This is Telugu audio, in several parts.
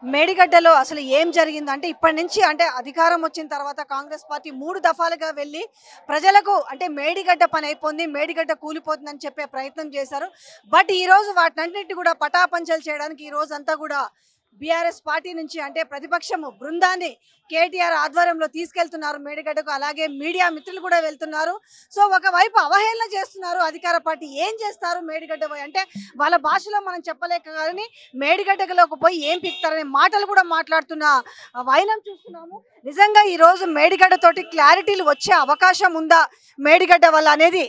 మేడిగడ్డలో అసలు ఏం జరిగిందంటే ఇప్పటి నుంచి అంటే అధికారం వచ్చిన తర్వాత కాంగ్రెస్ పార్టీ 3 దఫాలుగా వెళ్ళి ప్రజలకు అంటే మేడిగడ్డ పని అయిపోయింది, మేడిగడ్డ కూలిపోతుందని చెప్పే ప్రయత్నం చేశారు. బట్ ఈరోజు వాటన్నిటిని కూడా పటాపంచలు చేయడానికి ఈ రోజంతా కూడా బీఆర్ఎస్ పార్టీ నుంచి అంటే ప్రతిపక్షము బృందాన్ని కేటీఆర్ ఆధ్వర్యంలో తీసుకెళ్తున్నారు మేడిగడ్డకు. అలాగే మీడియా మిత్రులు కూడా వెళ్తున్నారు. సో ఒకవైపు అవహేళన చేస్తున్నారు అధికార పార్టీ. ఏం చేస్తారు మేడిగడ్డ పోయి అంటే వాళ్ళ భాషలో మనం చెప్పలేక కానీ మేడిగడ్డలోకి పోయి ఏం పిక్తారనే మాటలు కూడా మాట్లాడుతున్న వైనం చూస్తున్నాము. నిజంగా ఈరోజు మేడిగడ్డ తోటి క్లారిటీలు వచ్చే అవకాశం ఉందా మేడిగడ్డ వల్ల అనేది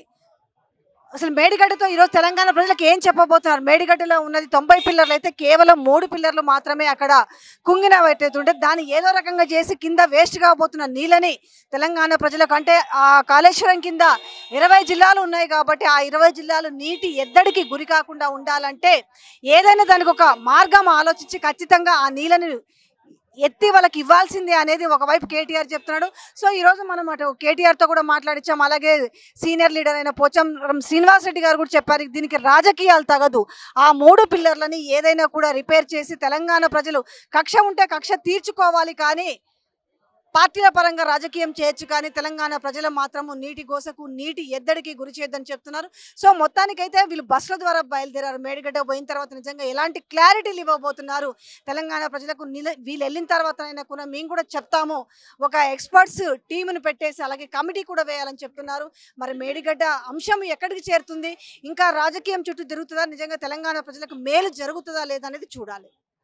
అసలు మేడిగడ్డతో ఈరోజు తెలంగాణ ప్రజలకు ఏం చెప్పబోతున్నారు? మేడిగడ్డలో ఉన్నది 90 పిల్లర్లు అయితే కేవలం 3 పిల్లర్లు మాత్రమే అక్కడ కుంగిన పెట్టేస్తుంటే దాన్ని ఏదో రకంగా చేసి కింద వేస్ట్ కాబోతున్న నీళ్ళని తెలంగాణ ప్రజలకు అంటే ఆ కాళేశ్వరం కింద 20 జిల్లాలు ఉన్నాయి కాబట్టి ఆ 20 జిల్లాలు నీటి ఎద్దడికి గురి కాకుండా ఉండాలంటే ఏదైనా దానికి ఒక మార్గం ఆలోచించి ఖచ్చితంగా ఆ నీళ్ళని ఎత్తి వాళ్ళకి ఇవ్వాల్సిందే అనేది ఒకవైపు కేటీఆర్ చెప్తున్నాడు. సో ఈరోజు మనం అటు కేటీఆర్తో కూడా మాట్లాడించాం. అలాగే సీనియర్ లీడర్ అయిన పోచం శ్రీనివాస్ రెడ్డి గారు కూడా చెప్పారు దీనికి రాజకీయాలు తగదు. ఆ 3 పిల్లర్లని ఏదైనా కూడా రిపేర్ చేసి తెలంగాణ ప్రజలు కక్ష ఉంటే కక్ష తీర్చుకోవాలి, కానీ పార్టీల పరంగా రాజకీయం చేయొచ్చు, కానీ తెలంగాణ ప్రజలు మాత్రము నీటి గోసకు నీటి ఎద్దడికి గురి చేయొద్దని చెప్తున్నారు. సో మొత్తానికైతే వీళ్ళు బస్సుల ద్వారా బయలుదేరారు. మేడిగడ్డ పోయిన తర్వాత నిజంగా ఎలాంటి క్లారిటీలు ఇవ్వబోతున్నారు తెలంగాణ ప్రజలకు? వీళ్ళు వెళ్ళిన తర్వాత అయినా కూడా మేము కూడా చెప్తాము, ఒక ఎక్స్పర్ట్స్ టీమును పెట్టేసి అలాగే కమిటీ కూడా వేయాలని చెప్తున్నారు. మరి మేడిగడ్డ అంశం ఎక్కడికి చేరుతుంది? ఇంకా రాజకీయం చుట్టూ తిరుగుతుందా? నిజంగా తెలంగాణ ప్రజలకు మేలు జరుగుతుందా లేదా అనేది చూడాలి.